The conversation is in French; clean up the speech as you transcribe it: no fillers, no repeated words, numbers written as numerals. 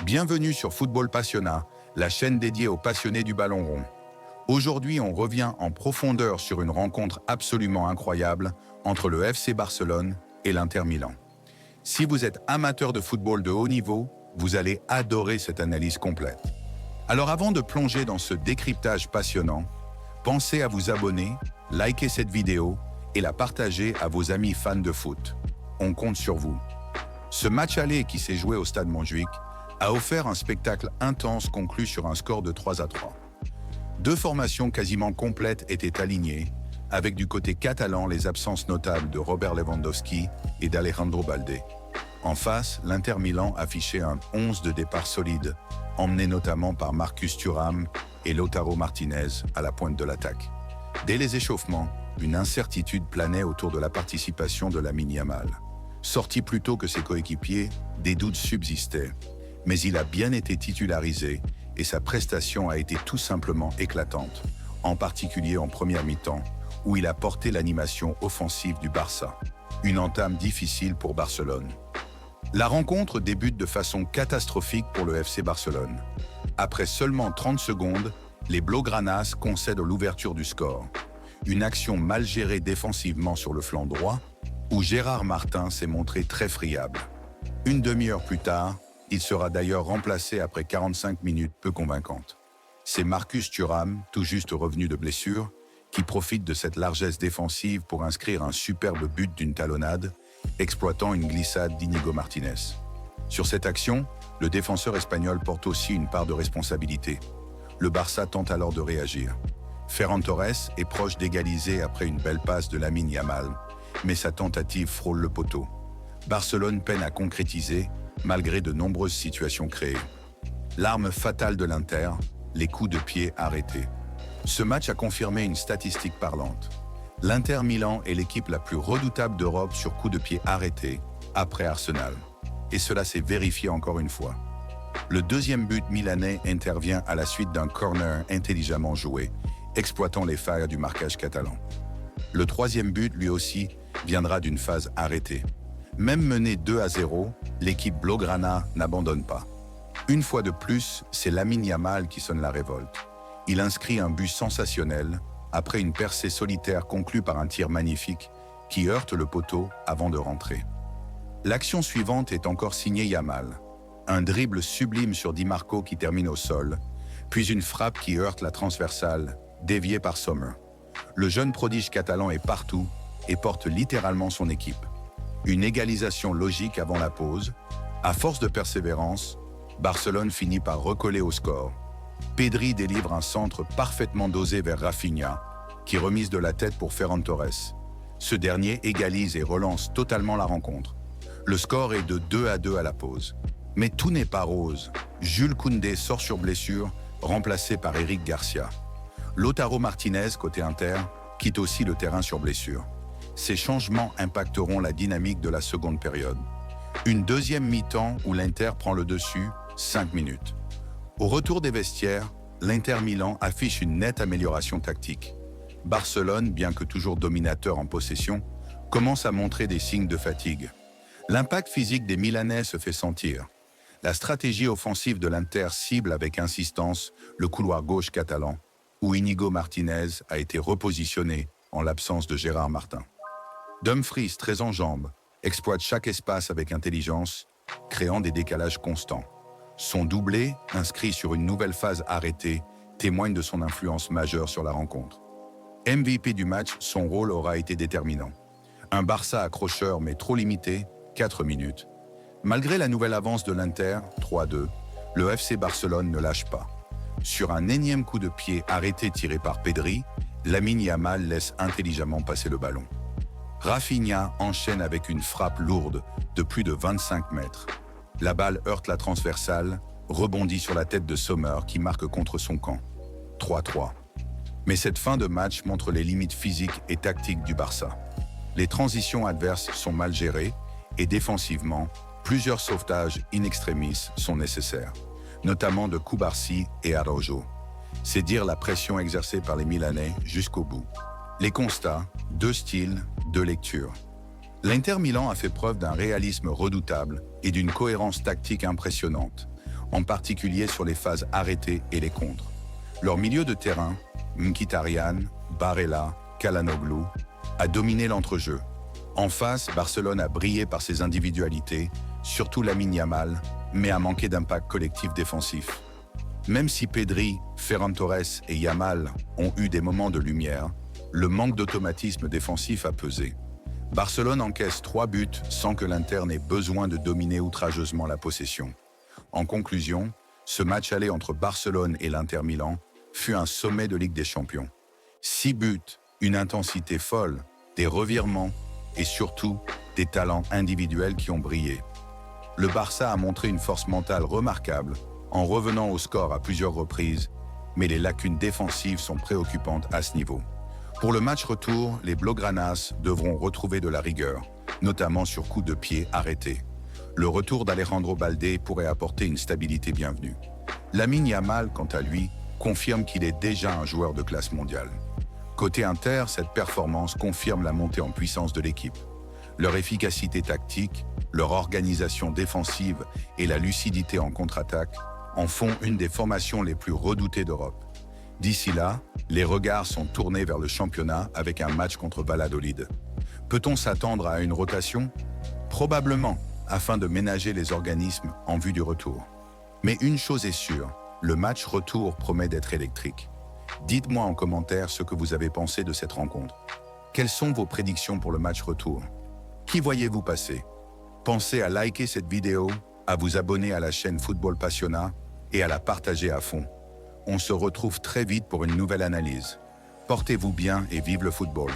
Bienvenue sur Football Passionnat, la chaîne dédiée aux passionnés du ballon rond. Aujourd'hui, on revient en profondeur sur une rencontre absolument incroyable entre le FC Barcelone et l'Inter Milan. Si vous êtes amateur de football de haut niveau, vous allez adorer cette analyse complète. Alors avant de plonger dans ce décryptage passionnant, pensez à vous abonner, liker cette vidéo et la partager à vos amis fans de foot. On compte sur vous. Ce match aller qui s'est joué au stade Montjuïc a offert un spectacle intense conclu sur un score de 3-3. Deux formations quasiment complètes étaient alignées, avec du côté catalan les absences notables de Robert Lewandowski et d'Alejandro Balde. En face, l'Inter Milan affichait un 11 de départ solide, emmené notamment par Marcus Thuram et Lautaro Martinez à la pointe de l'attaque. Dès les échauffements, une incertitude planait autour de la participation de Lamine Yamal. Sorti plus tôt que ses coéquipiers, des doutes subsistaient, mais il a bien été titularisé et sa prestation a été tout simplement éclatante, en particulier en première mi-temps, où il a porté l'animation offensive du Barça. Une entame difficile pour Barcelone. La rencontre débute de façon catastrophique pour le FC Barcelone. Après seulement 30 secondes, les Blaugranas concèdent l'ouverture du score. Une action mal gérée défensivement sur le flanc droit, où Gérard Martin s'est montré très friable. Une demi-heure plus tard, il sera d'ailleurs remplacé après 45 minutes peu convaincantes. C'est Marcus Thuram, tout juste revenu de blessure, qui profite de cette largesse défensive pour inscrire un superbe but d'une talonnade, exploitant une glissade d'Inigo Martinez. Sur cette action, le défenseur espagnol porte aussi une part de responsabilité. Le Barça tente alors de réagir. Ferran Torres est proche d'égaliser après une belle passe de Lamine Yamal, mais sa tentative frôle le poteau. Barcelone peine à concrétiser, malgré de nombreuses situations créées. L'arme fatale de l'Inter, les coups de pied arrêtés. Ce match a confirmé une statistique parlante. L'Inter Milan est l'équipe la plus redoutable d'Europe sur coups de pied arrêtés, après Arsenal. Et cela s'est vérifié encore une fois. Le deuxième but milanais intervient à la suite d'un corner intelligemment joué, exploitant les failles du marquage catalan. Le troisième but, lui aussi, viendra d'une phase arrêtée. Même menée 2-0, l'équipe Blaugrana n'abandonne pas. Une fois de plus, c'est Lamine Yamal qui sonne la révolte. Il inscrit un but sensationnel, après une percée solitaire conclue par un tir magnifique qui heurte le poteau avant de rentrer. L'action suivante est encore signée Yamal. Un dribble sublime sur Di Marco qui termine au sol, puis une frappe qui heurte la transversale, déviée par Sommer. Le jeune prodige catalan est partout et porte littéralement son équipe. Une égalisation logique avant la pause. À force de persévérance, Barcelone finit par recoller au score. Pedri délivre un centre parfaitement dosé vers Rafinha, qui remise de la tête pour Ferran Torres. Ce dernier égalise et relance totalement la rencontre. Le score est de 2-2 à la pause. Mais tout n'est pas rose. Jules Koundé sort sur blessure, remplacé par Eric Garcia. Lautaro Martinez, côté Inter, quitte aussi le terrain sur blessure. Ces changements impacteront la dynamique de la seconde période. Une deuxième mi-temps où l'Inter prend le dessus, 5 minutes. Au retour des vestiaires, l'Inter Milan affiche une nette amélioration tactique. Barcelone, bien que toujours dominateur en possession, commence à montrer des signes de fatigue. L'impact physique des Milanais se fait sentir. La stratégie offensive de l'Inter cible avec insistance le couloir gauche catalan, où Inigo Martinez a été repositionné en l'absence de Gérard Martin. Dumfries, très en jambes, exploite chaque espace avec intelligence, créant des décalages constants. Son doublé, inscrit sur une nouvelle phase arrêtée, témoigne de son influence majeure sur la rencontre. MVP du match, son rôle aura été déterminant. Un Barça accrocheur mais trop limité, 4 minutes. Malgré la nouvelle avance de l'Inter, 3-2, le FC Barcelone ne lâche pas. Sur un énième coup de pied arrêté tiré par Pedri, Lamine Yamal laisse intelligemment passer le ballon. Rafinha enchaîne avec une frappe lourde de plus de 25 mètres. La balle heurte la transversale, rebondit sur la tête de Sommer qui marque contre son camp. 3-3. Mais cette fin de match montre les limites physiques et tactiques du Barça. Les transitions adverses sont mal gérées et défensivement, plusieurs sauvetages in extremis sont nécessaires, notamment de Cubarsí et Araujo. C'est dire la pression exercée par les Milanais jusqu'au bout. Les constats, 2 styles, 2 lectures. L'Inter Milan a fait preuve d'un réalisme redoutable et d'une cohérence tactique impressionnante, en particulier sur les phases arrêtées et les contres. Leur milieu de terrain, Mkhitaryan, Barella, Çalhanoğlu, a dominé l'entrejeu. En face, Barcelone a brillé par ses individualités, surtout Lamine Yamal, mais a manqué d'impact collectif défensif. Même si Pedri, Ferran Torres et Yamal ont eu des moments de lumière, le manque d'automatisme défensif a pesé. Barcelone encaisse 3 buts sans que l'Inter n'ait besoin de dominer outrageusement la possession. En conclusion, ce match aller entre Barcelone et l'Inter Milan fut un sommet de Ligue des Champions. 6 buts, une intensité folle, des revirements et surtout des talents individuels qui ont brillé. Le Barça a montré une force mentale remarquable en revenant au score à plusieurs reprises, mais les lacunes défensives sont préoccupantes à ce niveau. Pour le match retour, les Blaugranas devront retrouver de la rigueur, notamment sur coups de pied arrêtés. Le retour d'Alejandro Balde pourrait apporter une stabilité bienvenue. Lamine Yamal, quant à lui, confirme qu'il est déjà un joueur de classe mondiale. Côté Inter, cette performance confirme la montée en puissance de l'équipe. Leur efficacité tactique, leur organisation défensive et la lucidité en contre-attaque en font une des formations les plus redoutées d'Europe. D'ici là, les regards sont tournés vers le championnat avec un match contre Valladolid. Peut-on s'attendre à une rotation? Probablement, afin de ménager les organismes en vue du retour. Mais une chose est sûre, le match retour promet d'être électrique. Dites-moi en commentaire ce que vous avez pensé de cette rencontre. Quelles sont vos prédictions pour le match retour? Qui voyez-vous passer? Pensez à liker cette vidéo, à vous abonner à la chaîne Football Passionna et à la partager à fond. On se retrouve très vite pour une nouvelle analyse. Portez-vous bien et vive le football.